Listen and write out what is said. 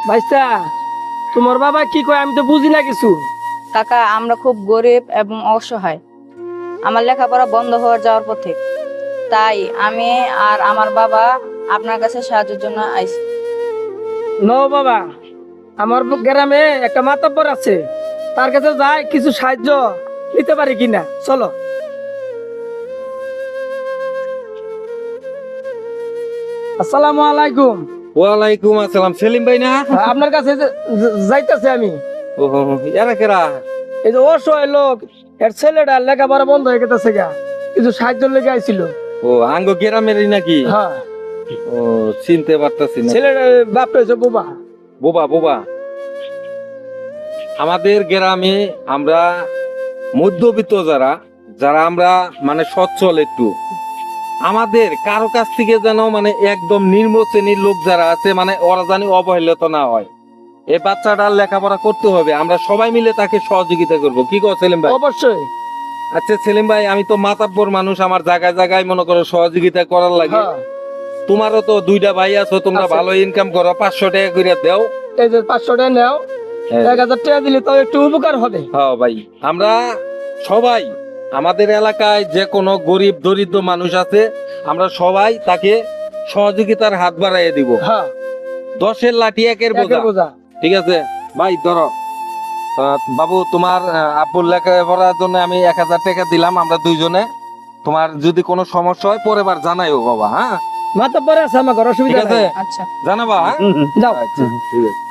ভাইসা, তোমার বাবা কি কয় আমি তো বুঝি না কিছু। কাকা, আমরা খুব গরিব এবং অসহায়। আমার লেখাপড়া বন্ধ হওয়ার যাওয়ার পথে, তাই আমি আর আমার বাবা আপনার কাছে সাহায্যের জন্য আইছি। নো বাবা, আমার গ্রামে একটা মাতব্বর আছে, তার কাছে যাই কিছু সাহায্য নিতে পারি কিনা, চলো। আসসালামু আলাইকুম। ওয়ালাইকুম আসসালাম। সেলিম ভাই না? আপনার কাছে যাইতেছে আমি। ও এরা কেরা? এই যে অসহায় লোক, এর ছেলেটা লেখাপড়া বন্ধ হয়ে গেছে গা, কিছু সাহায্য লেগে আইছিল। ও আঙ্গ গ্রামেরই নাকি? হ্যাঁ, ও চিনতে পারতাছি না। ছেলেটা বাপ হয়েছে বোবা। বোবা বোবা। আমাদের গ্রামে আমরা মধ্যবিত্ত যারা যারা আমরা মানে সচ্ছল একটু, আমাদের কারো কাছ থেকে যেন মানে একদম নিম্ন শ্রেণীর লোক যারা আছে মানে ওরা জানি অবহেলিত না হয়। এই বাচ্চাটার লেখাপড়া করতে হবে, আমরা সবাই মিলে তাকে সহযোগিতা করব। কি কও সেলিম ভাই? অবশ্যই। আচ্ছা সেলিম ভাই, আমি তো মাতাব্বর মানুষ, আমার জায়গায় জায়গায় মনে করো সহযোগিতা করার লাগে। হ্যাঁ, তোমারও তো দুইটা ভাই আছো, তোমরা আছে। ভালো ইনকাম করো, 500 টাকা করে দাও। এই যে 500 টাকা নাও, হ্যাঁ। 1000 টাকা দিলে তো একটু উপকার হবে। হ্যাঁ ভাই, আমরা সবাই আমাদের এলাকায় যে কোনো গরিব দরিদ্র মানুষ আছে, আমরা সবাই তাকে সহযোগিতার হাত বাড়াইয়ে দিব। হ্যাঁ, 10-এর লাঠি 1-এর বোঝা। বোঝা। ঠিক আছে ভাই, ধরো। বাবু, তোমার আব্বুর লেখাপড়ার জন্য আমি 1000 টাকা দিলাম, আমরা দুইজনে। তোমার যদি কোনো সমস্যা হয় পরের বার জানাইও বাবা। হ্যাঁ, মাতব্বর আছে, আমার ঘর ঠিক অসুবিধা আছে, নাই। আচ্ছা, জানাবা। হ্যাঁ? যাও। আচ্ছা, ঠিক আছে।